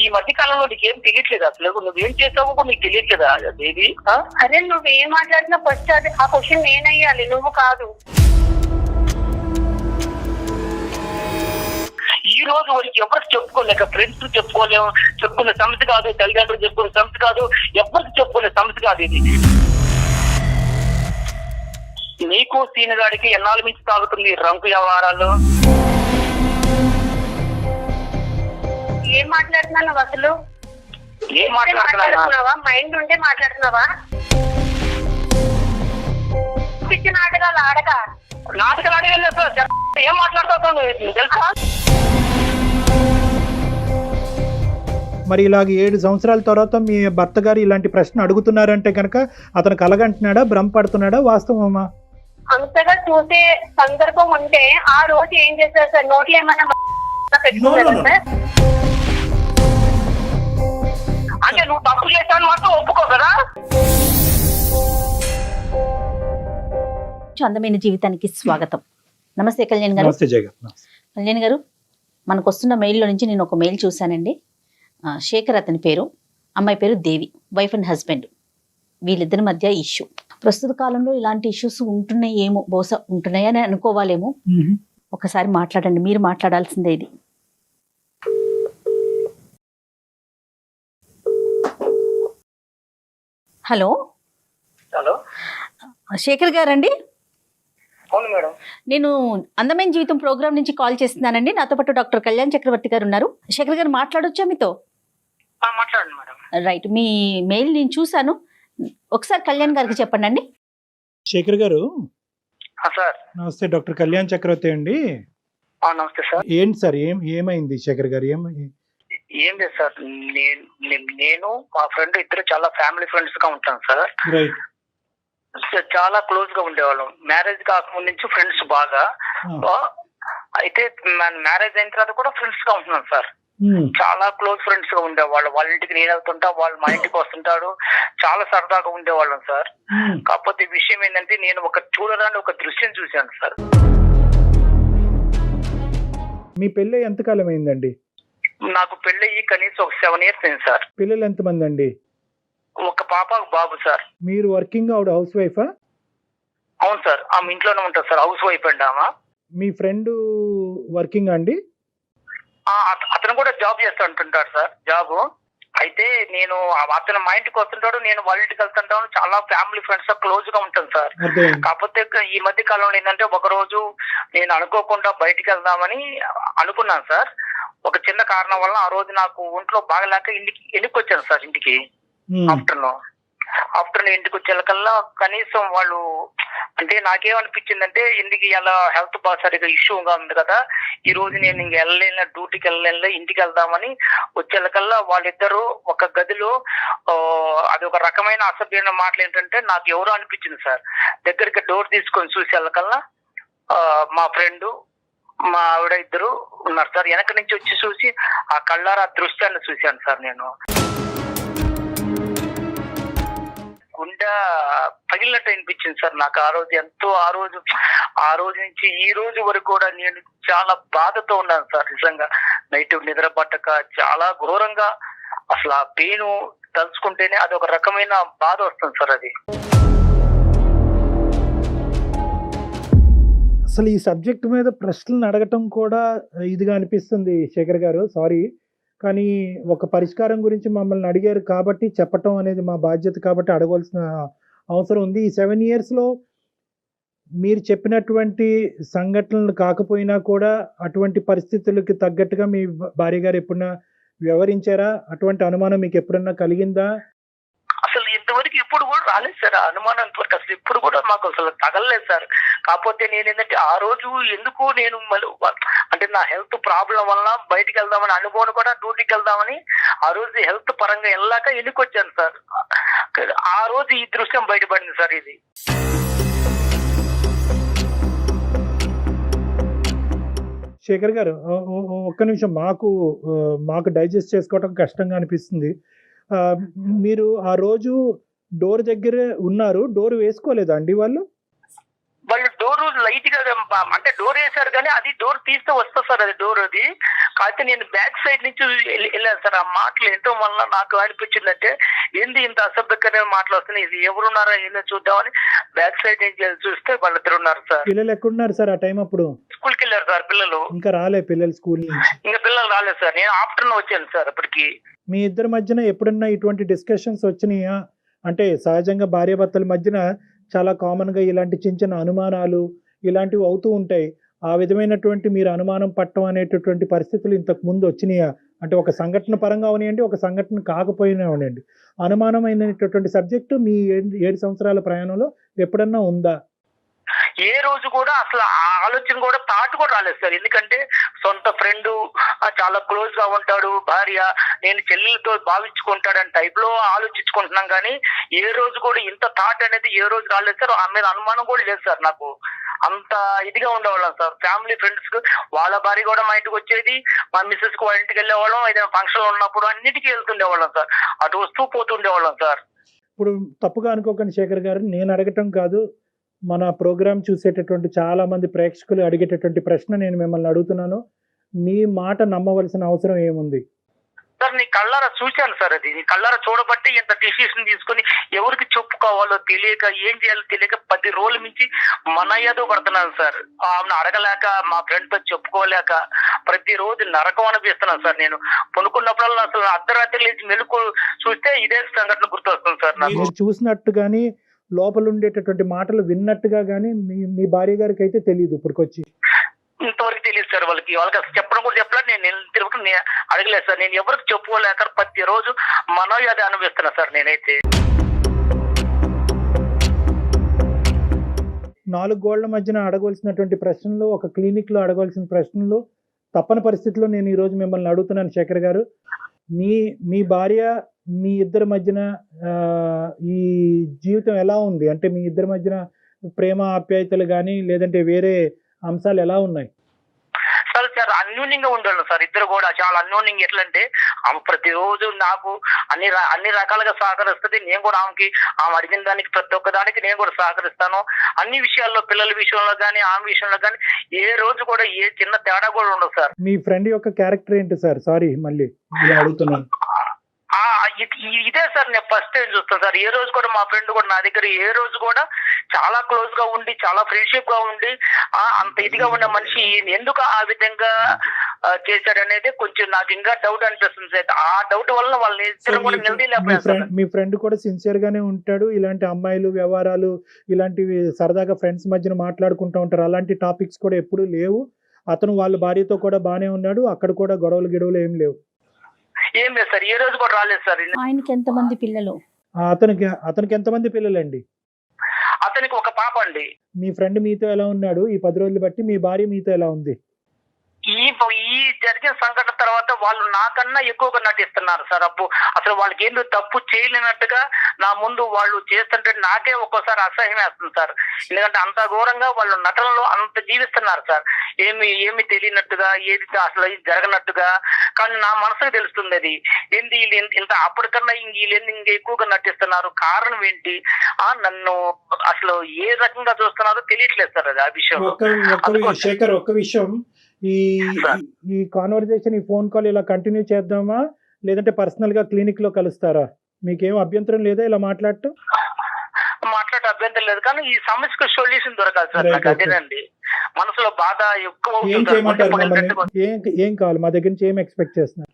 ఈ మధ్య కాలంలో నీకేం తెలియట్లేదు అసలు, నువ్వేం చేసావో కూడా నీకు తెలియట్లేదా బేబీ? అరే నువ్వేం మాట్లాడినా ఫస్ట్ అది ఆ క్వశ్చన్ నేనయ్యాలి, నువ్వు కాదు. ఈ రోజు వరకు ఎవరికి చెప్పుకోలేక, ఫ్రెండ్స్ చెప్పుకోలేము, చెప్పుకునే సమస్య కాదు, తల్లిదండ్రులు చెప్పుకునే సమస్య కాదు, ఎవరికి చెప్పుకునే సమస్య కాదు ఇది. నీకు సీనిగాడికి ఎన్నాళ్ళ నుంచి తాగుతుంది రంకు వ్యవహారాలు? ఏం మాట్లాడుతున్నావు అసలు? ఏం మాట్లాడుతున్నావా? మైండ్ ఉంటే మాట్లాడుతున్నావా? పిచ్చి నాటకాలు ఆడక. నాటకాలు అడిగలేదు సార్, ఏం మాట్లాడుతావు తెలుసా? మరి ఇలాగ 7 సంవత్సరాల తర్వాత మీ భర్త గారు ఇలాంటి ప్రశ్న అడుగుతున్నారంటే కనుక అతను కలగంటున్నాడా, భ్రమపడుతున్నాడా, వాస్తవమా? అంతగా చూసే సందర్భం ఉంటే ఆ రోజు ఏం చేశారు సార్? నోట్లో ఏమన్నా పెట్టుకున్నారా సార్? అంటే నువ్వు తప్పు చేశాను మాత్రం ఒప్పుకో కదా. అందమైన జీవితానికి స్వాగతం. నమస్తే కళ్యాణ్ గారు. నమస్తే జయ గారు. కళ్యాణ్ గారు, మనకు వస్తున్న మెయిల్లో నుంచి నేను ఒక మెయిల్ చూశానండి. శేఖర్ అతని పేరు, అమ్మాయి పేరు దేవి, వైఫ్ అండ్ హస్బెండ్. వీళ్ళిద్దరి మధ్య ఇష్యూ. ప్రస్తుత కాలంలో ఇలాంటి ఇష్యూస్ ఉంటున్నాయేమో, బహుశా ఉంటున్నాయని అనుకోవాలేమో. ఒకసారి మాట్లాడండి, మీరు మాట్లాడాల్సిందే ఇది. హలో హలో, శేఖర్ గారండి? అవును మేడం. నేను అందమైన జీవితం ప్రోగ్రామ్ నుంచి కాల్ చేస్తున్నానండి. నాతో పాటు డాక్టర్ కళ్యాణ్ చక్రవర్తి గారు ఉన్నారు. శేఖర్ గారు మాట్లాడొచ్చా మీతో? మాట్లాడండి మేడం. రైట్, మీ మెయిల్ నేను చూశాను, ఒకసారి కళ్యాణ్ గారికి చెప్పండి అండి. శేఖర్ గారు సార్. నమస్తే, డాక్టర్ కళ్యాణ్ చక్రవర్తి అండి. నమస్తే సార్. ఏంటి సార్, ఏమైంది శేఖర్ గారు? ఏం లేదు సార్, నేను మా ఫ్రెండ్ ఇద్దరు చాలా ఫ్యామిలీ ఫ్రెండ్స్ గా ఉంటాం సార్. రైట్. చాలా క్లోజ్ గా ఉండేవాళ్ళం. మ్యారేజ్ కాకముందు నుంచి ఫ్రెండ్స్ బాగా. అయితే మ్యారేజ్ అయిన తర్వాత కూడా ఫ్రెండ్స్ గా ఉంటున్నాం సార్. చాలా క్లోజ్ ఫ్రెండ్స్ గా ఉండేవాళ్ళు. వాళ్ళ ఇంటికి నేను వెళ్తుంటా, వాళ్ళు మా ఇంటికి వస్తుంటాడు. చాలా సరదాగా ఉండేవాళ్ళం సార్. కాకపోతే విషయం ఏంటంటే, నేను చూడరాని ఒక దృశ్యం చూశాను సార్. మీ పెళ్ళి ఎంతకాలం అయిందండి? నాకు పెళ్ళయి కనీసం ఒక 7 years అయింది సార్. పిల్లలు ఎంతమంది అండి? ఒక పాప, ఒక బాబు సార్. మీరు వర్కింగ్, ఆవిడ హౌస్ వైఫా? అవును సార్, ఆమె ఇంట్లోనే ఉంటుంది సార్, హౌస్ వైఫ్ అండి ఆమె. మీ ఫ్రెండ్ వర్కింగ్ అండి? అతను కూడా జాబ్ చేస్తూ ఉంటుంటాడు సార్, జాబ్. అయితే నేను అతను మా ఇంటికి వస్తుంటాడు, నేను వాళ్ళ ఇంటికి వెళ్తుంటాను. చాలా ఫ్యామిలీ ఫ్రెండ్స్ క్లోజ్ గా ఉంటాను సార్. కాకపోతే ఈ మధ్య కాలంలో ఏంటంటే, ఒక రోజు నేను అనుకోకుండా బయటికి వెళ్దామని అనుకున్నాను సార్. ఒక చిన్న కారణం వల్ల ఆ రోజు నాకు ఒంట్లో బాగలేక ఇంటికి వచ్చాను సార్. ఇంటికి ఆఫ్టర్నూన్ ఇంటికి వచ్చేకల్లా కనీసం వాళ్ళు, అంటే నాకేమనిపించిందంటే, ఎందుకు ఇలా హెల్త్ బాగా సరిగా ఇష్యూగా ఉంది కదా, ఈ రోజు నేను ఇంక వెళ్ళలేను, డ్యూటీకి వెళ్ళలేను, ఇంటికి వెళ్దామని వచ్చేకల్లా వాళ్ళిద్దరూ ఒక గదిలో, అది ఒక రకమైన అసభ్యమైన మాటలు ఏంటంటే, నాకు ఎవరో అనిపించింది సార్. దగ్గరికి డోర్ తీసుకొని చూసేకల్లా మా ఫ్రెండ్, మా ఆవిడ ఇద్దరు ఉన్నారు సార్. వెనక నుంచి వచ్చి చూసి ఆ కళ్ళారా దృశ్యాన్ని చూశాను సార్. నేను గుండె పగిలినట్టు అనిపించింది సార్ నాకు ఆ రోజు. ఎంతో ఆ రోజు నుంచి ఈ రోజు వరకు కూడా నేను చాలా బాధతో ఉన్నాను సార్. నిజంగా నైట్ నిద్ర పట్టక చాలా ఘోరంగా, అసలు ఆ పెయిన్ తలుచుకుంటేనే అది ఒక రకమైన బాధ వస్తుంది సార్. అది అసలు ఈ సబ్జెక్ట్ మీద ప్రశ్నలు అడగటం కూడా ఇదిగా అనిపిస్తుంది శేఖర్ గారు, సారీ. కానీ ఒక పరిష్కారం గురించి మమ్మల్ని అడిగారు కాబట్టి చెప్పటం అనేది మా బాధ్యత, కాబట్టి అడగవలసిన అవసరం ఉంది. ఈ 7 yearsలో మీరు చెప్పినటువంటి సంఘటనలు కాకపోయినా కూడా అటువంటి పరిస్థితులకి తగ్గట్టుగా మీ భార్య గారు ఎప్పుడన్నా వ్యవహరించారా? అటువంటి అనుమానం మీకు ఎప్పుడన్నా కలిగిందా? అసలు ఇంతవరకు ఇప్పుడు కూడా రాలేదు సార్ అనుమానం. ఇంతవరకు అసలు ఇప్పుడు కూడా మాకు అసలు తగలలేదు సార్. కాకపోతే నేను ఏంటంటే, ఆ రోజు ఎందుకు నేను అంటే నా హెల్త్ ప్రాబ్లం వల్ల బయటికి వెళ్దామని అనుకోని కూడా, డ్యూటీకి వెళ్దామని ఆ రోజు హెల్త్ పరంగా వెళ్ళాక ఎందుకు వచ్చాను సార్. ఆ రోజు ఈ దృశ్యం బయటపడింది సార్. ఇది శేఖర్ గారు ఒక్క నిమిషం, మాకు డైజెస్ట్ చేసుకోవటం కష్టంగా అనిపిస్తుంది. మీరు ఆ రోజు డోర్ దగ్గర ఉన్నారు, డోర్ వేసుకోలేదా అండి వాళ్ళు? డోరు లైట్ గా అంటే డోర్ వేసారు కానీ అది డోర్ తీస్తే వస్తా సార్, అది డోర్ అది కాకపోతే నేను బ్యాక్ సైడ్ నుంచి వెళ్ళాను సార్. ఆ మాటలు ఎంతో వల్ల నాకు అనిపించిందంటే ఏంది ఇంత అసభ్యకరమైన మాటలు వస్తున్నాయి, ఇది ఎవరున్నారా ఏందో చూద్దామని బ్యాక్ సైడ్ నుంచి వెళ్ళి చూస్తే వాళ్ళిద్దరు ఉన్నారు సార్. పిల్లలు ఎక్కడున్నారు సార్ ఆ టైం అప్పుడు? స్కూల్కి వెళ్ళారు సార్ పిల్లలు. ఇంకా రాలే పిల్లలు స్కూల్ నుంచి? ఇంకా పిల్లలు రాలేదు సార్, నేను ఆఫ్టర్నూన్ వచ్చాను సార్ అప్పటికి. మీ ఇద్దరి మధ్యన ఎప్పుడన్నా ఇటువంటి డిస్కషన్స్ వచ్చినాయా? అంటే సహజంగా భార్యాభర్తల మధ్యన చాలా కామన్ గా ఇలాంటి చిన్న చిన్న అనుమానాలు ఇలాంటివి అవుతూ ఉంటాయి. ఆ విధమైనటువంటి మీరు అనుమానం పట్టడం అనేటటువంటి పరిస్థితులు ఇంతకు ముందు వచ్చినాయా? అంటే ఒక సంఘటన పరంగా అవనివ్వండి, ఒక సంఘటన కాకపోయినా అవనండి, అనుమానమైనటువంటి సబ్జెక్టు మీ 7 సంవత్సరాల ప్రయాణంలో ఎప్పుడన్నా ఉందా? ఏ రోజు కూడా అసలు ఆ ఆలోచన కూడా థాట్ కూడా రాలేదు సార్. ఎందుకంటే సొంత ఫ్రెండ్, చాలా క్లోజ్ గా ఉంటాడు, భార్య నేను చెల్లెలతో భావించుకుంటాడని టైప్ లో ఆలోచించుకుంటున్నాం కానీ ఏ రోజు కూడా ఇంత థాట్ అనేది ఏ రోజు రాలేదు సార్. ఆ మీద అనుమానం కూడా లేదు సార్. నాకు అంత ఇదిగా ఉండేవాళ్ళం సార్. ఫ్యామిలీ ఫ్రెండ్స్ వాళ్ళ భార్య కూడా మా ఇంటికి వచ్చేది, మా మిస్సెస్ కు వాళ్ళ ఇంటికి వెళ్ళేవాళ్ళం, ఏదైనా ఫంక్షన్ ఉన్నప్పుడు అన్నిటికీ వెళ్తుండేవాళ్ళం సార్, అటు వస్తూ పోతుండేవాళ్ళం సార్. ఇప్పుడు తప్పుగా అనుకోకండి శేఖర్ గారు, నేను అడగటం కాదు, మన ప్రోగ్రామ్ చూసేటటువంటి చాలా మంది ప్రేక్షకులు అడిగేటటువంటి ప్రశ్న నేను మిమ్మల్ని అడుగుతున్నాను. మీ మాట నమ్మవలసిన అవసరం ఏముంది? సార్ నీ కళ్ళారా చూశాను సార్, అది నీ కళ్ళారా చూడబట్టి ఇంత డిసిషన్ తీసుకుని ఎవరికి చెప్పుకోవాలో తెలియక ఏం చేయాలో తెలియక 10 రోజుల నుంచి మనయ్యదో పడుతున్నాను సార్. ఆమెను అడగలేక, మా ఫ్రెండ్ తో చెప్పుకోలేక ప్రతి రోజు నరకం అనిపిస్తున్నాను సార్. నేను పనుకున్నప్పుడల్లా అసలు అర్ధరాత్రి లేచి మెలుకు చూస్తే ఇదే సంఘటన గుర్తొస్తుంది సార్ నాకు. మీరు చూసినట్టు కానీ లోపల ఉండేటటువంటి మాటలు విన్నట్టుగా కానీ మీ భార్య గారికి అయితే తెలియదు ఇప్పటికొచ్చి? ఇంతవరకు తెలియదు సార్. వాళ్ళకి అసలు చెప్పడం కూడా చెప్పలేదు. నేను తిరుగుతూ అడగలేదు సార్. నేను ఎవరికి చెప్పుకోలేక ప్రతి రోజు మనోయాది అనిపిస్తున్నా సార్ నేనైతే. 4 గోళ్ల మధ్యన అడగవలసినటువంటి ప్రశ్నలు, ఒక క్లినిక్ లో అడగవలసిన ప్రశ్నలు తప్పని పరిస్థితిలో నేను ఈరోజు మిమ్మల్ని అడుగుతున్నాను శేఖర్ గారు. మీ భార్య మీ ఇద్దరి మధ్యన ఈ జీవితం ఎలా ఉంది? అంటే మీ ఇద్దరి మధ్యన ప్రేమ ఆప్యాయతలు కానీ లేదంటే వేరే అంశాలు ఎలా ఉన్నాయి? సార్ అన్యోన్యంగా ఉండేవాళ్ళం సార్. ఇద్దరు కూడా చాలా అన్యోన్యంగా. ఎట్లా అంటే ఆమె ప్రతిరోజు నాకు అన్ని రకాలుగా సహకరిస్తుంది, నేను కూడా ఆమె అడిగిన దానికి ప్రతి ఒక్క దానికి నేను కూడా సహకరిస్తాను. అన్ని విషయాల్లో, పిల్లల విషయంలో కానీ ఆమె విషయంలో కానీ ఏ రోజు కూడా ఏ చిన్న తేడా కూడా ఉండదు సార్. మీ ఫ్రెండ్ యొక్క క్యారెక్టర్ ఏంటి సార్? సారీ మళ్ళీ ఇలా అడుగుతున్నాను. ఇదే సార్ నేను ఫస్ట్ టైం చూస్తాను సార్. ఏ రోజు కూడా మా ఫ్రెండ్ కూడా నా దగ్గర ఏ రోజు కూడా చాలా క్లోజ్ గా ఉండి, చాలా ఫ్రెండ్షిప్ గా ఉండి, అంత ఇదిగా ఉన్న మనిషి ఎందుకు ఆ విధంగా చేశాడనేది కొంచెం నాకు ఇంకా డౌట్ అనిపిస్తుంది సార్. ఆ డౌట్ వల్ల వాళ్ళని ఇద్దరు కూడా నిలదీయలేకపోయారు. మీ ఫ్రెండ్ కూడా సిన్సియర్ గానే ఉంటాడు, ఇలాంటి అమ్మాయిలు వ్యవహారాలు ఇలాంటివి సరదాగా ఫ్రెండ్స్ మధ్యన మాట్లాడుకుంటూ ఉంటారు, అలాంటి టాపిక్స్ కూడా ఎప్పుడూ లేవు. అతను వాళ్ళ భార్యతో కూడా బానే ఉన్నాడు, అక్కడ కూడా గొడవలు ఏం లేవు. ఏం లేదు సార్, ఏ రోజు కూడా రాలేదు సార్. ఆయనకి ఎంతమంది పిల్లలు? అతనికి ఎంతమంది పిల్లలండి? అతనికి ఒక పాప అండి. మీ ఫ్రెండ్ మీతో ఎలా ఉన్నాడు ఈ 10 రోజులు బట్టి? మీ భార్య మీతో ఎలా ఉంది? ఈ జరిగిన సంఘటన తర్వాత వాళ్ళు నాకన్నా ఎక్కువగా నటిస్తున్నారు సార్. అసలు వాళ్ళకి ఏందో తప్పు చేయలేనట్టుగా నా ముందు వాళ్ళు చేస్తుంటే నాకే ఒక్కోసారి అసహ్యం వేస్తుంది సార్. ఎందుకంటే అంత ఘోరంగా వాళ్ళు నటనలో అంత జీవిస్తున్నారు సార్. ఏమి తెలియనట్టుగా, ఏది అసలు జరగనట్టుగా. కానీ నా మనసుకు తెలుస్తుంది అది ఏంది ఇంత అప్పటికన్నా వీళ్ళు ఇంకా ఎక్కువగా నటిస్తున్నారు, కారణం ఏంటి, నన్ను అసలు ఏ రకంగా చూస్తున్నారో తెలియట్లేదు సార్. అది ఆ విషయం. శేఖర్, ఒక్క విషయం, ఈ కాన్వర్జేషన్, ఈ ఫోన్ కాల్ ఇలా కంటిన్యూ చేద్దామా లేదంటే పర్సనల్ గా క్లినిక్ లో కలుస్తారా? మీకేం అభ్యంతరం లేదా ఇలా మాట్లాడటం? మాట్లాడే అభ్యంతరం లేదు, కానీ ఈ సమస్యకు సొల్యూషన్ దొరకాలి సార్. నాకు అదేనండి మనసులో బాధ ఎక్కువ. ఏం కావాలి మా దగ్గర నుంచి? ఏం ఎక్స్పెక్ట్ చేస్తున్నారు?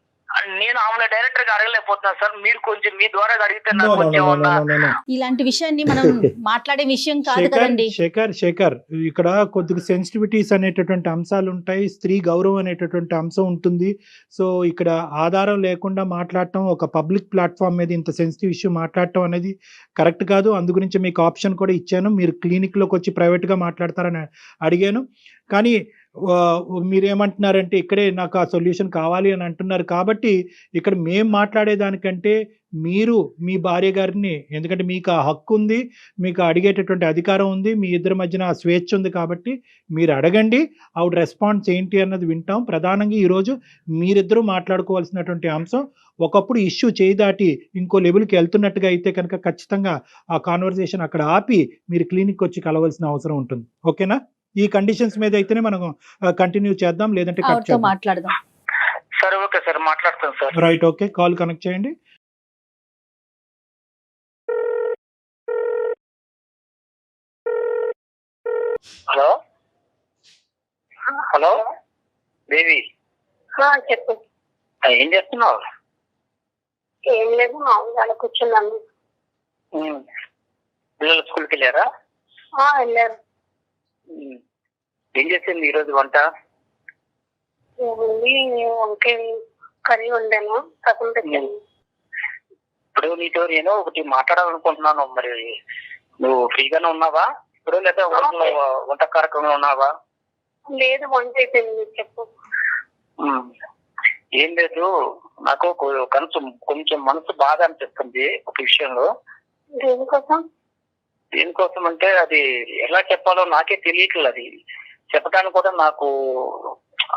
నేను ఆమె డైరెక్టర్ గా అడగలేకపోతున్నాను సార్. మీరు కొంచెం మీ ద్వారా అడిగితే నాకు కొంచెం ఇలాంటి విషయాన్ని మనం మాట్లాడే విషయం కాదు కదండి. శేఖర్, ఇక్కడ కొద్దిగా సెన్సిటివిటీస్ అనేటటువంటి అంశాలు ఉంటాయి, స్త్రీ గౌరవం అనేటటువంటి అంశం ఉంటుంది. సో ఇక్కడ ఆధారం లేకుండా మాట్లాడటం, ఒక పబ్లిక్ ప్లాట్ఫామ్ మీద ఇంత సెన్సిటివ్ ఇష్యూ మాట్లాడటం అనేది కరెక్ట్ కాదు. అందు గురించి మీకు ఆప్షన్ కూడా ఇచ్చాను, మీరు క్లినిక్ లోకి వచ్చి ప్రైవేట్ గా మాట్లాడతారని అడిగాను. కానీ మీరేమంటున్నారంటే ఇక్కడే నాకు ఆ సొల్యూషన్ కావాలి అని అంటున్నారు. కాబట్టి ఇక్కడ మేము మాట్లాడేదానికంటే మీరు మీ భార్య గారిని, ఎందుకంటే మీకు ఆ హక్కు ఉంది, మీకు అడిగేటటువంటి అధికారం ఉంది, మీ ఇద్దరి మధ్యన ఆ స్వేచ్ఛ ఉంది, కాబట్టి మీరు అడగండి, ఆవిడ రెస్పాన్స్ ఏంటి అన్నది వింటాం. ప్రధానంగా ఈరోజు మీరిద్దరూ మాట్లాడుకోవాల్సినటువంటి అంశం, ఒకప్పుడు ఇష్యూ చేయి దాటి ఇంకో లెవెల్కి వెళ్తున్నట్టుగా అయితే కనుక ఖచ్చితంగా ఆ కాన్వర్జేషన్ అక్కడ ఆపి మీరు క్లినిక్ వచ్చి కలవాల్సిన అవసరం ఉంటుంది. ఓకేనా? ఈ కండిషన్స్ మీద అయితేనే మనం కంటిన్యూ చేద్దాం, లేదంటే కట్ ఆవిడతో చేద్దాం. మాట్లాడదాం. సరే ఓకే సార్, మాట్లాడతాను sir. Right, okay, call connect చేయండి. హలో హలో దేవి, చెప్పు. ఏం చేస్తున్నావు? ఏం లేదు, మామూలుగా కూర్చున్నాను. పిల్లలు స్కూల్కి వెళ్ళారా? వెళ్ళారు. ఏం చేసింది ఈరోజు వంట? ఏముంది, వంకాయ కర్రీ వండాను, రసం పెట్టాను. ఇప్పుడు నీతో నేను ఒకటి మాట్లాడాలనుకుంటున్నాను. మరి నువ్వు ఫ్రీగానే ఉన్నావా ఇప్పుడు, లేదా వంట కార్యక్రమంలో ఉన్నావా? లేదు, వంట అయిపోయింది. చెప్పు. ఏం లేదు, నాకు కొంచెం మనసు బాధ అనిపిస్తుంది ఒక విషయంలో. దేనికోసం? దేనికోసం అంటే అది ఎలా చెప్పాలో నాకే తెలియట్లేదు. అది చెప్పడానికి కూడా నాకు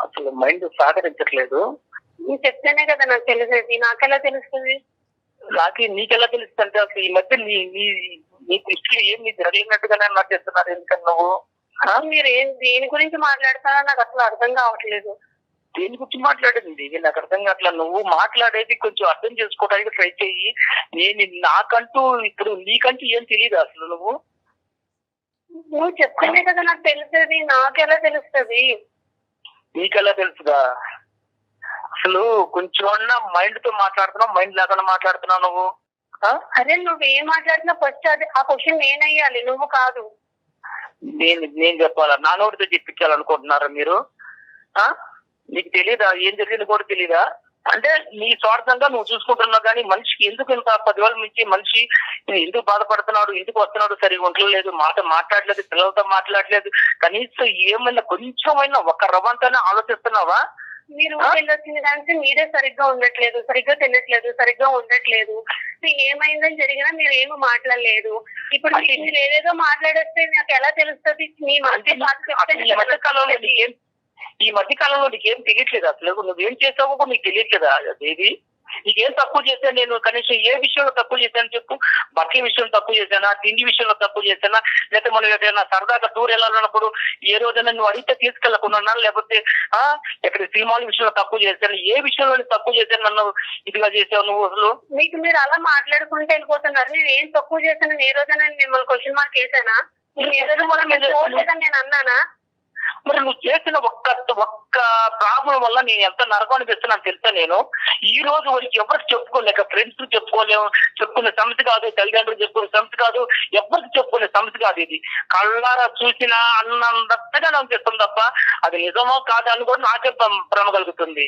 అసలు మైండ్ సహకరించట్లేదు. నువ్వు చెప్తేనే కదా నాకు తెలిసేది, నాకెలా తెలుస్తుంది? నీకెలా తెలుస్తుంది అంటే అసలు ఈ మధ్య నీ దృష్టిలో ఏం జరగలేనట్టుగానే నాకు చెప్తున్నారు. ఎందుకని నువ్వు మీరు దేని గురించి మాట్లాడతారో నాకు అసలు అర్థం కావట్లేదు. దేని గురించి మాట్లాడింది నాకు అర్థం కావట్లా. నువ్వు మాట్లాడేది కొంచెం అర్థం చేసుకోవడానికి ట్రై చెయ్యి. నాకంటూ ఇప్పుడు నీకంటూ ఏం తెలియదు అసలు. నువ్వు చెప్తేనే కదా నాకు తెలిసేది, నాకెలా తెలుస్తుంది? నీకెలా తెలుసుగా? అసలు కొంచెం మైండ్ తో మాట్లాడుతున్నావు, మైండ్ లేకుండా మాట్లాడుతున్నావు నువ్వు. అరే నువ్వేం మాట్లాడినా ఫస్ట్ అది ఆ క్వశ్చన్ నేనయ్యాలి, నువ్వు కాదు. నేను చెప్పాలా? నా నోటితో చెప్పించాలనుకుంటున్నారా మీరు? నీకు తెలీదా ఏం జరిగింది కూడా తెలీదా? అంటే నీ స్వార్థంగా నువ్వు చూసుకుంటున్నావు, కానీ మనిషికి ఎందుకు ఇంత 10 వేల నుంచి మనిషి ఎందుకు బాధపడుతున్నాడు, ఎందుకు వస్తున్నాడు, సరిగా ఉండలేదు, మాట్లాడలేదు, పిల్లలతో మాట్లాడలేదు, కనీసం ఏమైనా కొంచెమైనా ఒక రవ్వంతైనా ఆలోచిస్తున్నావా? మీరు వెళ్ళొచ్చిన దానికి మీరే సరిగ్గా ఉండట్లేదు, సరిగ్గా తినట్లేదు, సరిగ్గా ఉండట్లేదు. ఏమైందని జరిగినా మీరు ఏమి మాట్లాడలేదు. ఇప్పుడు మీరు ఏదేదో మాట్లాడేస్తే నాకు ఎలా తెలుస్తుంది? మీ ఈ మధ్య కాలంలో నీకేం తెలియట్లేదు అసలు. నువ్వేం చేసావో నీకు తెలియట్లేదా దేవి? నీకేం తక్కువ చేశాను నేను? కనీసం ఏ విషయంలో తక్కువ చేశాను చెప్పు. బట్టల విషయంలో తక్కువ చేశానా, తిండి విషయంలో తక్కువ చేశానా, లేకపోతే మనం ఏదైనా సరదాగా టూర్ వెళ్ళాలన్నప్పుడు ఏ రోజైనా నువ్వు అడిగితే తీసుకెళ్లకుండా, లేకపోతే ఎక్కడ సినిమాల విషయంలో తక్కువ చేశాను, ఏ విషయంలో తక్కువ చేశాను నన్ను ఇదిగా చేసావు నువ్వు అసలు? మీకు మీరు అలా మాట్లాడుకుంటూ వెళ్ళిపోతున్నారు. నేను ఏం తక్కువ చేశాను? ఏ రోజైనా మిమ్మల్ని క్వశ్చన్ మార్క్ వేసానా? నేను అన్నానా? మరి నువ్వు చేసిన ఒక్క ప్రాబ్లం వల్ల నేను ఎంత నరకం అనిపిస్తున్నాను తెలుసా? నేను ఈ రోజు వరకు ఎవరికి చెప్పుకోలేక, ఫ్రెండ్స్ చెప్పుకునే సమస్య కాదు, తల్లిదండ్రులు చెప్పుకునే సమస్య కాదు, ఎవరికి చెప్పుకునే సమస్య కాదు. ఇది కళ్ళారా చూసినా అన్నంతగా నాకు చెప్తుంది తప్ప అది నిజమో కాదా అని కూడా నాకే భ్రమ కలుగుతుంది.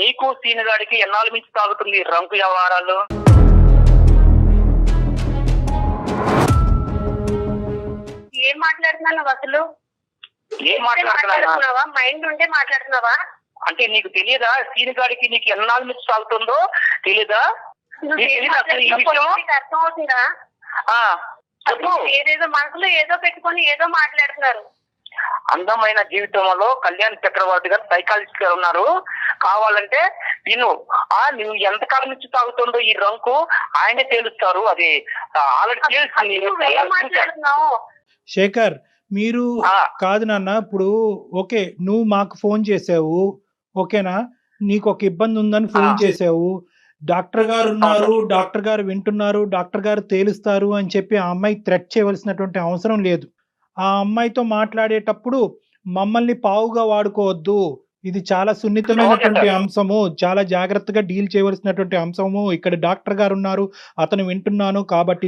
నీకు సీనిగాడికి ఎన్నాళ్ళ నుంచి తాగుతుంది రంకు వ్యవహారాలు? ఏం మాట్లాడుతున్నావు అసలు? ఏం మాట్లాడుతున్నావా? మైండ్ ఉంటే మాట్లాడుతున్నావా? అంటే నీకు తెలియదా సీనిగాడికి నీకు ఎన్నాళ్ళ నుంచి సాగుతుందో తెలీదా? అర్థం అవుతుందా? ఏదేదో మనసులో ఏదో పెట్టుకొని ఏదో మాట్లాడుతున్నారు. అందమైన జీవితంలో కళ్యాణ్ చక్రవర్తి గారు సైకాలజిస్ట్ గారు ఉన్నారు. కావాలంటే నువ్వు ఎంతకాలం నుంచి తాగుతుందో ఈ రంకు ఆయనే తేలుస్తారు. అది ఆల్రెడీ మాట్లాడుతున్నావు. శేఖర్, మీరు కాదు నాన్న, ఇప్పుడు ఓకే నువ్వు మాకు ఫోన్ చేసావు, ఓకేనా, నీకు ఒక ఇబ్బంది ఉందని ఫోన్ చేసావు, డాక్టర్ గారు ఉన్నారు, డాక్టర్ గారు వింటున్నారు, డాక్టర్ గారు తేలుస్తారు అని చెప్పి ఆ అమ్మాయి థ్రెట్ చేయవలసినటువంటి అవసరం లేదు. ఆ అమ్మాయితో మాట్లాడేటప్పుడు మమ్మల్ని పావుగా వాడుకోవద్దు, ఇది చాలా సున్నితమైనటువంటి అంశము, చాలా జాగ్రత్తగా డీల్ చేయవలసినటువంటి అంశము. ఇక్కడ డాక్టర్ గారు ఉన్నారు, అతను వింటున్నాను కాబట్టి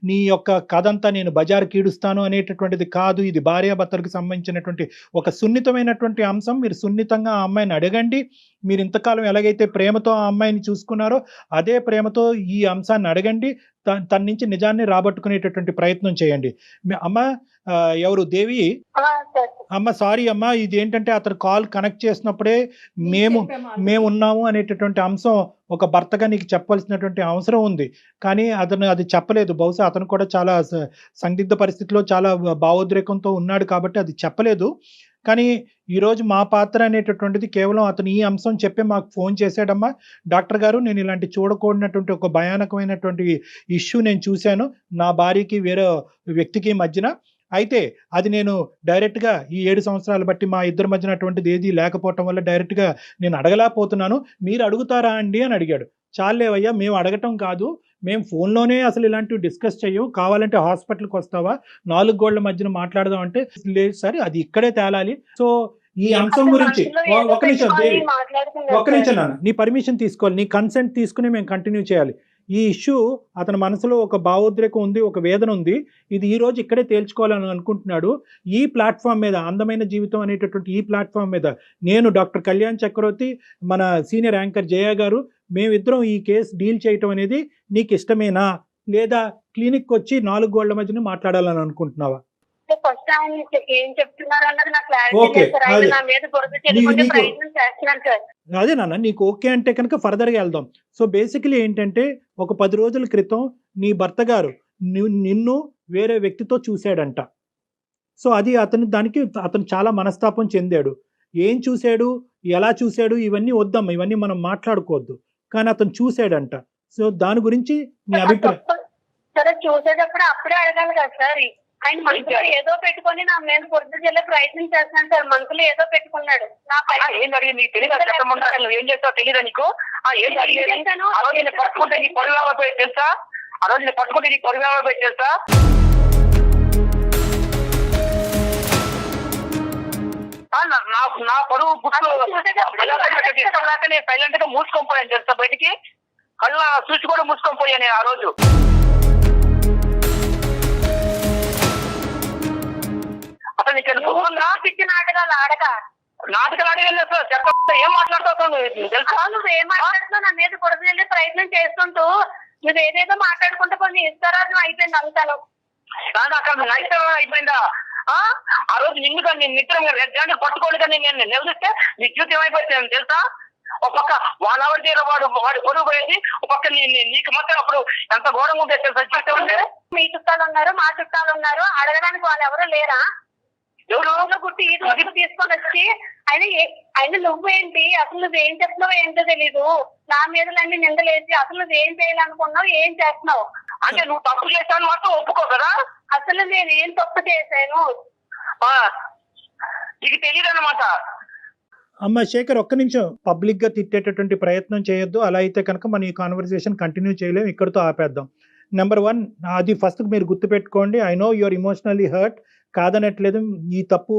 నీ యొక్క కథంతా నేను బజారు కీడుస్తాను అనేటటువంటిది కాదు. ఇది భార్యాభర్తలకు సంబంధించినటువంటి ఒక సున్నితమైనటువంటి అంశం. మీరు సున్నితంగా ఆ అమ్మాయిని అడగండి. మీరు ఇంతకాలం ఎలాగైతే ప్రేమతో ఆ అమ్మాయిని చూసుకున్నారో అదే ప్రేమతో ఈ అంశాన్ని అడగండి. తన నుంచి నిజాన్ని రాబట్టుకునేటటువంటి ప్రయత్నం చేయండి. అమ్మ ఎవరు దేవి? అమ్మ సారీ అమ్మ, ఇది ఏంటంటే అతను కాల్ కనెక్ట్ చేసినప్పుడే మేము ఉన్నాము అనేటటువంటి అంశం ఒక భర్తగా నీకు చెప్పవలసినటువంటి అవసరం ఉంది, కానీ అతను అది చెప్పలేదు. బహుశా అతను కూడా చాలా సందిగ్ధ పరిస్థితిలో చాలా భావోద్రేకంతో ఉన్నాడు కాబట్టి అది చెప్పలేదు. కానీ ఈరోజు మా పాత్ర అనేటటువంటిది కేవలం అతను ఈ అంశం చెప్పి మాకు ఫోన్ చేశాడమ్మా, డాక్టర్ గారు నేను ఇలాంటి చూడకూడనటువంటి ఒక భయానకమైనటువంటి ఇష్యూ నేను చూశాను నా భార్యకి వేరే వ్యక్తికి మధ్యన. అయితే అది నేను డైరెక్ట్గా ఈ 7 సంవత్సరాలు బట్టి మా ఇద్దరి మధ్యన అటువంటిది ఏది లేకపోవటం వల్ల డైరెక్ట్గా నేను అడగలేకపోతున్నాను, మీరు అడుగుతారా అండి అని అడిగాడు. చాలేవయ్యా, మేము అడగటం కాదు, మేము ఫోన్లోనే అసలు ఇలాంటివి డిస్కస్ చెయ్యం, కావాలంటే హాస్పిటల్కి వస్తావా 4 గోళ్ల మధ్యన మాట్లాడదాం అంటే, లేదు సార్ అది ఇక్కడే తేలాలి. సో ఈ అంశం గురించి ఒక నిమిషం దేవి, ఒక్క నిమిషం నాన్న, నీ పర్మిషన్ తీసుకోవాలి, నీ కన్సెంట్ తీసుకుని మేము కంటిన్యూ చేయాలి. ఈ ఇష్యూ అతని మనసులో ఒక భావోద్రేకం ఉంది, ఒక వేదన ఉంది, ఇది ఈ రోజు ఇక్కడే తేల్చుకోవాలని అనుకుంటున్నాడు. ఈ ప్లాట్ఫామ్ మీద, అందమైన జీవితం అనేటటువంటి ఈ ప్లాట్ఫామ్ మీద నేను డాక్టర్ కళ్యాణ్ చక్రవర్తి, మన సీనియర్ యాంకర్ జయ గారు, మేమిద్దరం ఈ కేసు డీల్ చేయటం అనేది నీకు ఇష్టమేనా, లేదా క్లినిక్ వచ్చి 4 గోళ్ల మధ్యన మాట్లాడాలని అనుకుంటున్నావా? ఫస్ట్ ఆయన ఏం చెప్తున్నారు అన్నది నాకు క్లారిటీ ఓకే, లేదు సార్. ఆయన నా మీద బురద చెల్లుకునే ప్రయత్నం చేస్తున్నాను సార్. అదే నాన్న, నీకు ఓకే అంటే కనుక ఫర్దర్గా వెళ్దాం. సో బేసికలీ ఏంటంటే, ఒక 10 రోజుల క్రితం నీ భర్త గారు నిన్ను వేరే వ్యక్తితో చూశాడంట. సో అది అతను చాలా మనస్తాపం చెందాడు. ఏం చూశాడు, ఎలా చూశాడు, ఇవన్నీ వద్దమ్మా, ఇవన్నీ మనం మాట్లాడుకోవద్దు. కానీ అతను చూశాడంట. సో దాని గురించి నీ అభిప్రాయం? సరే, చూసేటప్పుడు అప్పుడే అడగాలి కదా సార్. ఆయన మనసులో ఏదో పెట్టుకొని నా మీద బురద చెల్లే ప్రయత్నం చేస్తున్నాను సార్. మనసులో ఏదో పెట్టుకున్నాడు. ఏం జరిగింది నీకు తెలియదు, నువ్వు ఏం చేస్తావు తెలియదా నీకు? ఏం జరిగింది? ఆ రోజు నేను పట్టుకుంటే నీ పొరుగు పోయి తెలుసా? ఆ రోజు నేను పట్టుకుంటే నీ పొరుగు పోయి తెలుసా? నా పొరుగు గుర్తు నేను సైలెంట్ గా మూసుకొని పోయాను తెలుసా, బయటికి కళ్ళ చూసి కూడా మూసుకొని పోయాను ఆ రోజు. అసలు నీకు పిచ్చి నాటకాలు ఆడక నాటకాలు అడిగలేదు సార్, చెప్ప ఏం మాట్లాడుతావు తెలుసా? నువ్వు ఏం మాట్లాడుతున్నావు? నా మీద బురద చెల్లే ప్రయత్నం చేస్తుంటూ నువ్వు ఏదేదో మాట్లాడుకుంటే కొన్ని ఇస్తారాజం అయిపోయింది అంతాను. అక్కడ నైతం అయిపోయిందా? ఆ రోజు నిన్ను కానీ నిత్యం రెడ్డి పట్టుకోండి కానీ నేను నిలదీస్తే నీ జీవితం ఏమైపోయింది తెలుసా? ఒక పక్క వాళ్ళ ఆవిడ తీర వాడు పొరుగు పోయేది, ఒక పక్క నీకు మాత్రం అప్పుడు ఎంత ఘోరంగా ఉంటుంది తెలుసా జీవితం అంటే. మీ చుట్టాలు ఉన్నారు, మా చుట్టాలు ఉన్నారు, అడగడానికి వాళ్ళు ఎవరు లేరా? ఎవరు గుట్టి ఈ రోజు తీసుకొని వచ్చి ఆయన నువ్వేంటి, అసలు నువ్వేం చెప్తున్నావు ఏంటో తెలీదు, నా మీదలన్నీ నిందలేసి అసలు నువ్వేం చేయాలనుకున్నావు, ఏం చేస్తున్నావు అంటే నువ్వు తప్పు చేస్తాను మాత్రం ఒప్పుకో కదా. అసలు నేను ఏం తప్పు చేశాను నీకు తెలియదు అన్నమాట. అమ్మ శేఖర్, ఒక్క నిమిషం, పబ్లిక్ గా తిట్టేటటువంటి ప్రయత్నం చేయొద్దు. అలా అయితే కనుక మన ఈ కాన్వర్సేషన్ కంటిన్యూ చేయలేము, ఇక్కడితో ఆపేద్దాం. నెంబర్ 1, అది ఫస్ట్ మీరు గుర్తుపెట్టుకోండి. I know your emotionally hurt, కాదనట్లేదు. ఈ తప్పు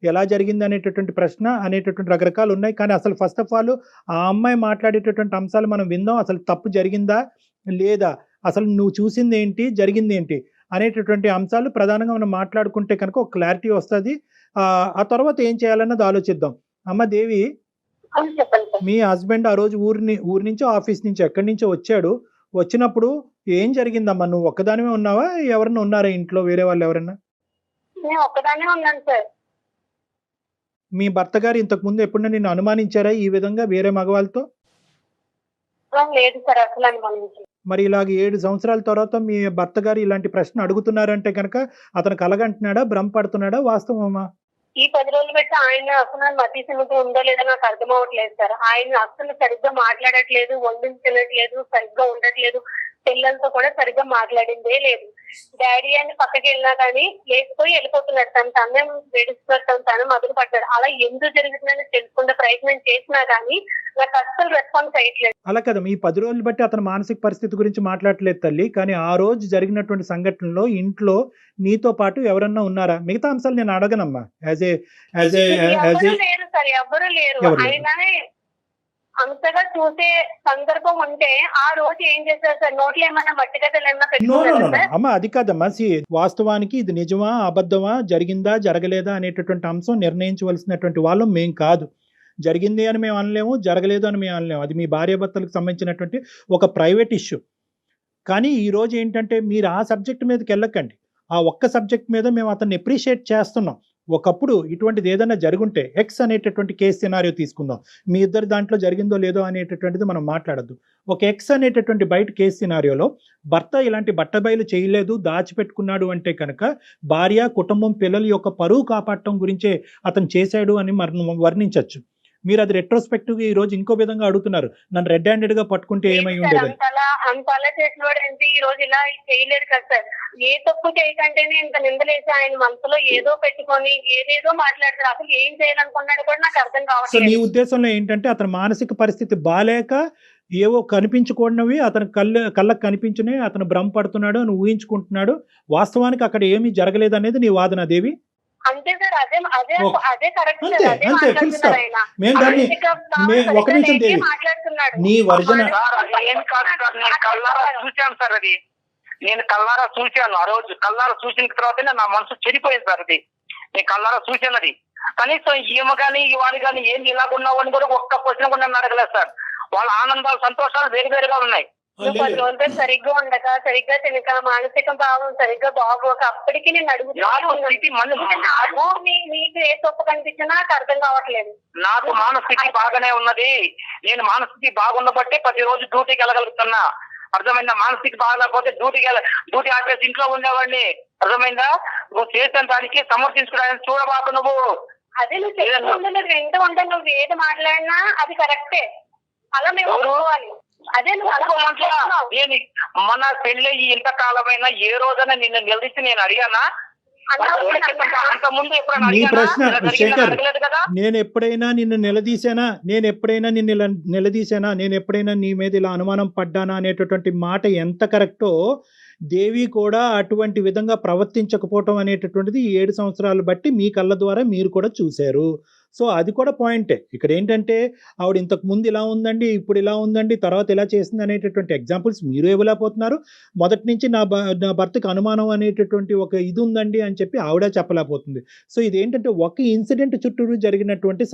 ఎలా జరిగింది అనేటటువంటి ప్రశ్న అనేటటువంటి రకరకాలు ఉన్నాయి. కానీ అసలు ఫస్ట్ ఆఫ్ ఆల్ ఆ అమ్మాయి మాట్లాడేటటువంటి అంశాలు మనం విందాం. అసలు తప్పు జరిగిందా లేదా, అసలు నువ్వు చూసింది ఏంటి, జరిగింది ఏంటి అనేటటువంటి అంశాలు ప్రధానంగా మనం మాట్లాడుకుంటే కనుక ఒక క్లారిటీ వస్తుంది. ఆ తర్వాత ఏం చేయాలన్నది ఆలోచిద్దాం. అమ్మ దేవి, మీ హస్బెండ్ ఆ రోజు ఊరి నుంచో ఆఫీస్ నుంచి ఎక్కడి నుంచో వచ్చాడు. వచ్చినప్పుడు ఏం జరిగిందమ్మా? నువ్వు ఒక్కదానివే ఉన్నావా, ఎవరన్నా ఉన్నారా ఇంట్లో, వేరే వాళ్ళు ఎవరన్నా? నేను ఒక్కదానే ఉన్నాను సార్. మీ భర్త గారు ఇంతకు ముందు ఎప్పుడన్నా నిన్ను అనుమానించారా ఈ విధంగా వేరే మగవాళ్ళతో? లేదు సార్, అసలు అనుమానించారు. మరి ఇలాగ 7 సంవత్సరాల తర్వాత మీ భర్త గారు ఇలాంటి ప్రశ్న అడుగుతున్నారంటే కనుక అతను కలగంటున్నాడా, భ్రమపడుతున్నాడా, వాస్తవమా? ఈ 10 రోజులు పెట్టి ఆయన అసలు మతి స్థిమితం ఉందో లేదో నాకు అర్థం అవ్వట్లేదు సార్. ఆయన అసలు సరిగ్గా మాట్లాడట్లేదు, వండించి తినట్లేదు, సరిగ్గా ఉండట్లేదు, పిల్లలతో కూడా సరిగ్గా మాట్లాడిందే లేదు. డాడీ అని పక్కకి వెళ్ళినా కానీ లేకపోయి వెళ్ళిపోతున్నాడు, తను వేడిస్తున్నాడు, తను మొదలు పడ్డాడు. అలా ఎందుకు జరుగుతుందని తెలుసుకునే ప్రయత్నం చేసినా కానీ నాకు అస్సలు రెస్పాన్స్ అయ్యట్లేదు. అలా కదా, ఈ 10 రోజులు బట్టి అతని మానసిక పరిస్థితి గురించి మాట్లాడలేదు తల్లి. కానీ ఆ రోజు జరిగినటువంటి సంఘటనలో ఇంట్లో నీతో పాటు ఎవరన్నా ఉన్నారా? మిగతా అంశాలు నేను అడగనమ్మా. లేరు సార్, ఎవరు లేరు. ఆయన అంతగా చూసే సందర్భం ఉంటే ఆ రోజు ఏం చేశారు సార్? నోట్లో ఏమన్నా మట్టిగడ్డలు ఏమన్నా పెట్టుకున్నారా? అమ్మా అది కాదమ్మా, వాస్తవానికి ఇది నిజమా అబద్ధమా, జరిగిందా జరగలేదా అనేటటువంటి అంశం నిర్ణయించవలసినటువంటి వాళ్ళం మేం కాదు. జరిగింది అని మేము అనలేము, జరగలేదు అని మేము అనలేము. అది మీ భార్యాభర్తలకు సంబంధించినటువంటి ఒక ప్రైవేట్ ఇష్యూ. కానీ ఈరోజు ఏంటంటే మీరు ఆ సబ్జెక్ట్ మీదకి వెళ్ళకండి. ఆ ఒక్క సబ్జెక్ట్ మీద మేము అతన్ని అప్రిషియేట్ చేస్తున్నాం. ఒకప్పుడు ఇటువంటిది ఏదైనా జరుగుంటే ఎక్స్ అనేటటువంటి కేసు సినారియో తీసుకుందాం, మీ ఇద్దరు దాంట్లో జరిగిందో లేదో అనేటటువంటిది మనం మాట్లాడద్దు. ఒక ఎక్స్ అనేటటువంటి బయట కేసు సినారియోలో భర్త ఇలాంటి బట్టబయలు చేయలేదు, దాచిపెట్టుకున్నాడు అంటే కనుక భార్య, కుటుంబం, పిల్లల యొక్క పరువు కాపాడటం గురించే అతను చేశాడు అని మనం వర్ణించవచ్చు. మీరు అది రెట్రోస్పెక్టివ్గా ఈ రోజు ఇంకో విధంగా అడుగుతున్నారు, నన్ను రెడ్ హ్యాండెడ్ గా పట్టుకుంటే ఏమై ఉండేది. అంతలా చేసిన వాడు ఏంటి ఈ రోజు ఇలా చేయలేడు కదా సార్. ఏ తప్పు చేయకంటేనే ఇంత నిందలేసి ఆయన మనసులో ఏదో పెట్టుకొని ఏదేదో మాట్లాడతారు. అసలు ఏం చేయాలనుకున్నాడు కూడా నాకు అర్థం సో కావట్లేదు. నీ ఉద్దేశంలో ఏంటంటే అతని మానసిక పరిస్థితి బాలేక ఏవో కనిపించుకోనివి అతని కళ్ళకు కనిపించినవి అతను భ్రమపడుతున్నాడు అని ఊహించుకుంటున్నాడు, వాస్తవానికి అక్కడ ఏమీ జరగలేదు అనేది నీ వాదన దేవి. అంతే సార్, అదే అదే ఓ. అదే కరెక్ట్ అంతే, సార్. అదే అంతే, full మాట్లాడుతున్నారు stop. ఆయన. మేము దాన్ని ఒక నిమిషం దేవి, మాట్లాడుతున్నాడు. నీ వర్జన సార్, ఏం కాదు సార్, నేను కళ్ళారా చూశాను సార్. అది నేను కళ్ళారా చూశాను. ఆ రోజు కళ్ళారా చూసిన తర్వాతనే నా మనసు చెడిపోయింది సార్. అది నేను కళ్ళారా చూశాను. అది కనీసం ఈమె కానీ వాడు కానీ ఏంది ఇలాగున్నావు అని కూడా ఒక్క క్వశ్చన్ కూడా నన్ను అడగలేదు సార్. వాళ్ళ ఆనందాలు, సంతోషాలు వేరు వేరుగా ఉన్నాయి. నువ్వు 10 రోజులు సరిగ్గా ఉండక, సరిగ్గా తినక, మానసిక భావం సరిగ్గా బాగోక అప్పటికి నేను అడుగుతున్నాను. నీకు ఏ తప్పు కనిపించినా నాకు అర్థం కావట్లేదు. నాకు మానస్థితి బాగానే ఉన్నది. నేను మానస్థితి బాగున్నబట్టే ప్రతిరోజు డ్యూటీకి వెళ్ళగలుగుతున్నా. అర్థమైందా? మానస్థితి బాగాలేకపోతే డ్యూటీ ఆపేసి ఇంట్లో ఉండేవాడిని. అర్థమైందా? నువ్వు చేసిన దానికి సమర్థించుకోవడానికి చూడబాకు. నువ్వు అదే నువ్వు చెప్తుంటే నువ్వు వింటూ ఉంటే నువ్వు ఏది మాట్లాడినా అది కరెక్టే. అలా మేము ఒప్పుకోవాలి. అదే నువ్వు నేను మన పెళ్ళి ఇంతకాలమైనా ఏ రోజైనా నిన్ను నిలదీసి నేను అడిగానా? అంత ముందు నీ ప్రశ్న శేఖర్, నేను ఎప్పుడైనా నిన్ను నిలదీశానా, నేను ఎప్పుడైనా నీ మీద ఇలా అనుమానం పడ్డానా అనేటటువంటి మాట ఎంత కరెక్టో, దేవి కూడా అటువంటి విధంగా ప్రవర్తించకపోవటం అనేటటువంటిది 7 సంవత్సరాలు బట్టి మీ కళ్ళ ద్వారా మీరు కూడా చూశారు. సో అది కూడా పాయింటే. ఇక్కడ ఏంటంటే ఆవిడ ఇంతకు ముందు ఇలా ఉందండి, ఇప్పుడు ఇలా ఉందండి, తర్వాత ఇలా చేసింది అనేటటువంటి ఎగ్జాంపుల్స్ మీరు ఇవ్వలేకపోతున్నారు. మొదటి నుంచి నా భర్తకు అనుమానం అనేటటువంటి ఒక ఇది ఉందండి అని చెప్పి ఆవిడ చెప్పలేకపోతుంది. సో ఇదేంటంటే ఒక ఇన్సిడెంట్ చుట్టూరు జరిగినటువంటి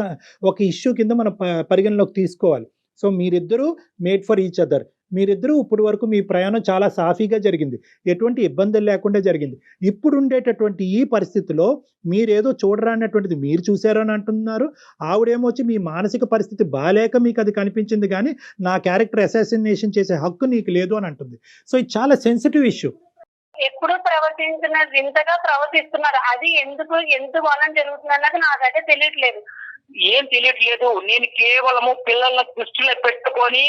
ఒక ఇష్యూ కింద మనం పరిగణలోకి తీసుకోవాలి. సో మీరిద్దరూ మేడ్ ఫర్ ఈచ్ అదర్. మీరిద్దరూ ఇప్పుడు వరకు మీ ప్రయాణం చాలా సాఫీగా జరిగింది, ఎటువంటి ఇబ్బందులు లేకుండా జరిగింది. ఇప్పుడు ఉండేటటువంటి ఈ పరిస్థితిలో మీరేదో చూడరానటువంటిది మీరు చూశారు అని అంటున్నారు. ఆవిడేమో వచ్చి మీ మానసిక పరిస్థితి బాలేక మీకు అది కనిపించింది, కానీ నా క్యారెక్టర్ అసాసినేషన్ చేసే హక్కు నీకు లేదు అని అంటుంది. సో ఇది చాలా సెన్సిటివ్ ఇష్యూ. ఎప్పుడు ప్రవర్తించినారు, వింతగా ప్రవర్తిస్తున్నారు. అది ఎందుకు వలన జరుగుతుంది అన్నది నాకైతే తెలియట్లేదు. ఏం తెలియట్లేదు. నేను కేవలము పిల్లల దృష్టిలో పెట్టుకొని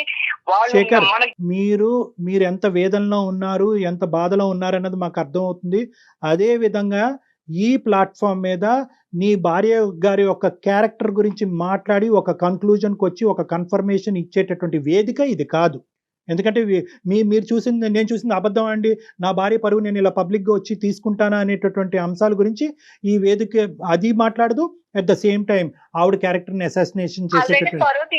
శేఖర్, మీరు ఎంత వేదనలో ఉన్నారు, ఎంత బాధలో ఉన్నారు అన్నది మాకు అర్థమవుతుంది. అదే విధంగా ఈ ప్లాట్ఫామ్ మీద నీ భార్య గారి యొక్క క్యారెక్టర్ గురించి మాట్లాడి ఒక కన్క్లూజన్కి వచ్చి ఒక కన్ఫర్మేషన్ ఇచ్చేటటువంటి వేదిక ఇది కాదు. ఎందుకంటే నేను చూసింది అబద్ధం అండి, నా భార్య పరువు నేను ఇలా పబ్లిక్గా వచ్చి తీసుకుంటానా అనేటటువంటి అంశాల గురించి ఈ వేదిక అది మాట్లాడదు. అట్ ద సేమ్ టైం ఆవిడ క్యారెక్టర్ని అసాసినేషన్ చేసేటటువంటి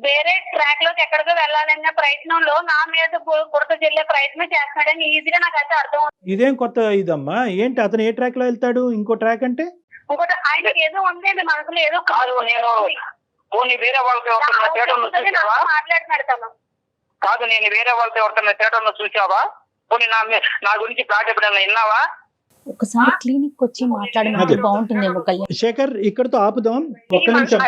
వేరే ట్రాక్ లోకి ఎక్కడికో వెళ్ళాలన్న ప్రయత్నంలో నా మీద బురద చెల్లే ప్రయత్నం చేస్తున్నాడని ఈజీగా నాకైతే అర్థం. ఇదేం కొత్త ఇదమ్మా, ఏంటి అతను ఏ ట్రాక్ లో వెళ్తాడు? ఇంకో ట్రాక్ అంటే ఇంకోటి ఆయనకి ఏదో ఉంది మనసులో, ఏదో కాదు. నేను వేరే వాళ్ళతో మాట్లాడుతున్నాడు తను. కాదు, నేను వేరే వాళ్ళతో ఎవరితో థియేటర్లో చూసావా? పోనీ నా గురించి ప్లాట్ ఎప్పుడైనా విన్నావా? ఒకసారి క్లినిక్ వచ్చి మాట్లాడినట్టు బాగుంటుందేమో. శేఖర్, ఇక్కడతో ఆపుదాం. ఒక్క నిమిషం.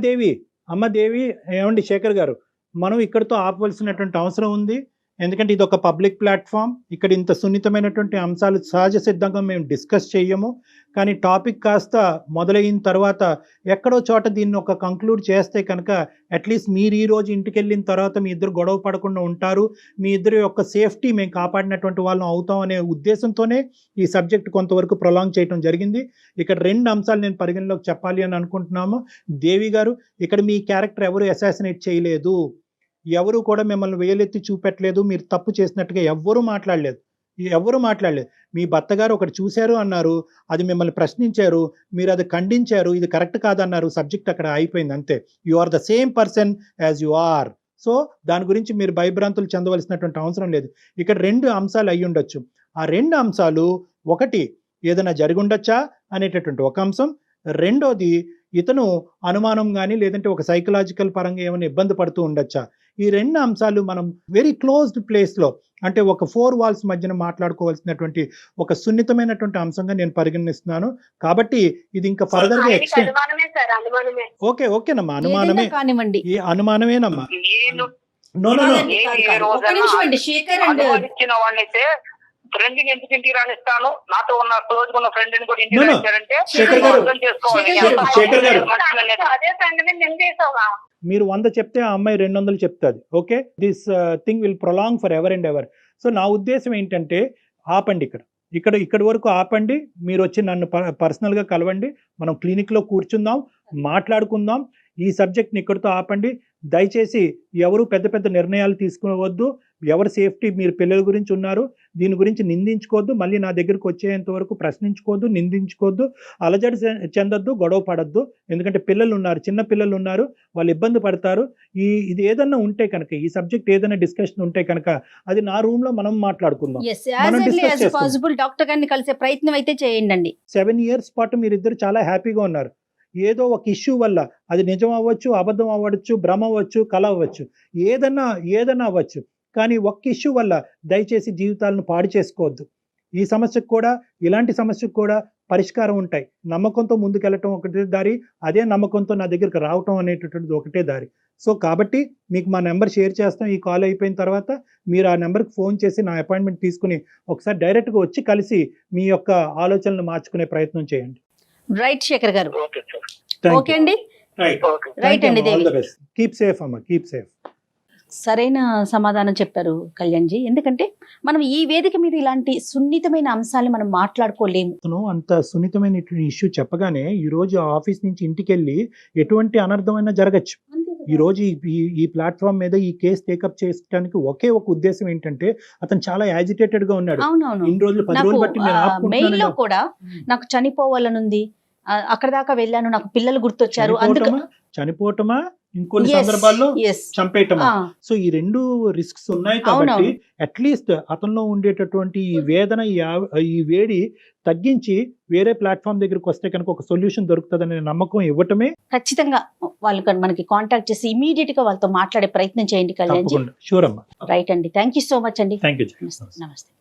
దేవి, అమ్మ దేవి, ఏమండి శేఖర్ గారు, మనం ఇక్కడతో ఆపవలసినటువంటి అవసరం ఉంది. ఎందుకంటే ఇది ఒక పబ్లిక్ ప్లాట్ఫామ్. ఇక్కడ ఇంత సున్నితమైనటువంటి అంశాలు సహజ సిద్ధంగా మేము డిస్కస్ చేయము. కానీ టాపిక్ కాస్త మొదలైన తర్వాత ఎక్కడో చోట దీన్ని ఒక కంక్లూడ్ చేస్తే కనుక అట్లీస్ట్ మీరు ఈ రోజు ఇంటికి వెళ్ళిన తర్వాత మీ ఇద్దరు గొడవ పడకుండా ఉంటారు, మీ ఇద్దరు యొక్క సేఫ్టీ మేము కాపాడినటువంటి వాళ్ళం అవుతాం అనే ఉద్దేశంతోనే ఈ సబ్జెక్ట్ కొంతవరకు ప్రొలాంగ్ చేయడం జరిగింది. ఇక్కడ 2 అంశాలు నేను పరిగణలోకి చెప్పాలి అని అనుకుంటున్నాము. దేవి గారు, ఇక్కడ మీ క్యారెక్టర్ ఎవరు అసాసినేట్ చేయలేదు, ఎవరు కూడా మిమ్మల్ని వేలెత్తి చూపెట్టలేదు, మీరు తప్పు చేసినట్టుగా ఎవ్వరూ మాట్లాడలేదు. మీ భర్త గారు ఒకటి చూశారు అన్నారు, అది మిమ్మల్ని ప్రశ్నించారు, మీరు అది ఖండించారు, ఇది కరెక్ట్ కాదన్నారు, సబ్జెక్ట్ అక్కడ అయిపోయింది, అంతే. You are the same person as you are. So దాని గురించి మీరు భయభ్రాంతులు చెందవలసినటువంటి అవసరం లేదు. ఇక్కడ 2 అంశాలు అయి ఉండొచ్చు. ఆ 2 అంశాలు, ఒకటి ఏదైనా జరిగి ఉండొచ్చా అనేటటువంటి ఒక అంశం, రెండోది ఇతను అనుమానం కానీ లేదంటే ఒక సైకలాజికల్ పరంగా ఏమైనా ఇబ్బంది పడుతూ ఉండొచ్చా. ఈ 2 అంశాలు మనం వెరీ క్లోజ్డ్ ప్లేస్లో, అంటే ఒక 4 వాల్స్ మధ్యన మాట్లాడుకోవాల్సినటువంటి ఒక సున్నితమైనటువంటి అంశంగా నేను పరిగణిస్తున్నాను. కాబట్టి ఇది ఇంకా ఫర్దర్ గా ఆయనకి ఎక్స్టెండ్. అనుమానమే సార్, అనుమానమే. ఓకేనమ్మా, అనుమానమే, ఏదైనా కానివ్వండి. ఈ అనుమానమేనమ్మా. నేను నో కాదండి, కాదు, కాదు. ఒక్క నిమిషం అండి, శేఖర్ అండ్ అనుమానించిన వాడినైతే ఫ్రెండ్ ని ఎందుకు ఇంటికి రానిస్తాను? నాతో ఉన్న క్లోజ్ ఉన్న ఫ్రెండ్ ని కూడా ఇంటికి No, no. రానిచ్చారంటే శేఖర్ గారు, అర్థం చేసుకోవాలి. శేఖర్ గారు. అదే సంగతి నేను చేసావా? మీరు 100 చెప్తే ఆ అమ్మాయి 200 చెప్తుంది. Okay, this thing will prolong for ever and ever. So నా ఉద్దేశం ఏంటంటే ఆపండి, ఇక్కడి వరకు ఆపండి. మీరు వచ్చి నన్ను పర్సనల్గా కలవండి, మనం క్లినిక్లో కూర్చుందాం, మాట్లాడుకుందాం. ఈ సబ్జెక్ట్ని ఇక్కడితో ఆపండి. దయచేసి ఎవరు పెద్ద పెద్ద నిర్ణయాలు తీసుకోవద్దు. ఎవరి సేఫ్టీ, మీరు పిల్లల గురించి ఉన్నారు, దీని గురించి నిందించుకోవద్దు. మళ్ళీ నా దగ్గరకు వచ్చేంత వరకు ప్రశ్నించుకోవద్దు, నిందించుకోవద్దు, అలజడి చెందొద్దు, గొడవ పడద్దు. ఎందుకంటే పిల్లలు ఉన్నారు, చిన్న పిల్లలు ఉన్నారు, వాళ్ళు ఇబ్బంది పడతారు. ఇది ఏదన్నా ఉంటే కనుక, ఈ సబ్జెక్ట్ ఏదైనా డిస్కషన్ ఉంటే కనుక అది నా రూమ్ లో మనం మాట్లాడుకుందాం. పాసిబుల్ డాక్టర్ గారిని కలిసే ప్రయత్నం అయితే చేయండి. 7 years పాటు మీరిద్దరు చాలా హ్యాపీగా ఉన్నారు. ఏదో ఒక ఇష్యూ వల్ల, అది నిజం అవ్వచ్చు, అబద్ధం అవ్వచ్చు, భ్రమ అవ్వచ్చు, కళ అవ్వచ్చు, ఏదన్నా అవ్వచ్చు, కానీ ఒక్క ఇష్యూ వల్ల దయచేసి జీవితాలను పాడు చేసుకోవద్దు. ఈ సమస్యకు కూడా, ఇలాంటి సమస్యకు కూడా పరిష్కారం ఉంటాయి. నమ్మకంతో ముందుకెళ్ళటం ఒకటే దారి, అదే నమ్మకంతో నా దగ్గరికి రావటం అనేటటువంటిది ఒకటే దారి. సో కాబట్టి మీకు మా నెంబర్ షేర్ చేస్తాం. ఈ కాల్ అయిపోయిన తర్వాత మీరు ఆ నెంబర్కి ఫోన్ చేసి నా అపాయింట్మెంట్ తీసుకుని ఒకసారి డైరెక్ట్గా వచ్చి కలిసి మీ యొక్క ఆలోచనలు మార్చుకునే ప్రయత్నం చేయండి. రైట్ శేఖర్ గారు, ఓకే సార్. ఓకే అండి, రైట్ అండి దేవి. కీప్ సేఫ్ అమ్మా, కీప్ సేఫ్. సరైన సమాధానం చెప్పారు కళ్యాణ్జీ. ఎందుకంటే మనం ఈ వేదిక మీద ఇలాంటి సున్నితమైన అంశాలను మనం మాట్లాడుకోలేము. అంత సున్నితమైన ఇష్యూ చెప్పగానే ఈ రోజు ఆఫీస్ నుంచి ఇంటికి వెళ్ళి ఎటువంటి అనర్థమైనా జరగచ్చు. ఈ రోజు ఈ ప్లాట్ఫామ్ మీద ఈ కేసు టేకప్ చేయడానికి ఒకే ఒక ఉద్దేశం ఏంటంటే, అతను చాలా యాజిటేటెడ్ గా ఉన్నాడు. అవునవును, ఇన్ని రోజులు 10 రోజులు బట్టి మెయిల్ లో కూడా నాకు చనిపోవాలనుంది, అక్కడ దాకా వెళ్ళాను, నాకు పిల్లలు గుర్తొచ్చారు, చనిపోవటమా, ఇంకొన్ని సందర్భాల్లో చంపేయటమా. సో ఈ 2 రిస్క్స్ ఉన్నాయి కాబట్టి అట్లీస్ట్ అతనిలో ఉండేటటువంటి ఈ వేదన, ఈ వేడి తగ్గించి వేరే ప్లాట్ఫామ్ దగ్గరికి వస్తే కనుక ఒక సొల్యూషన్ దొరుకుతుందనే నమ్మకం ఇవ్వటమే. ఖచ్చితంగా వాళ్ళు మనకి కాంటాక్ట్ చేసి ఇమీడియట్ గా వాళ్ళతో మాట్లాడే ప్రయత్నం చేయండి కళ్యాణ్. షూర్ అమ్మా. రైట్ అండి, థ్యాంక్ యూ సో మచ్ అండి. Thank you. నమస్తే.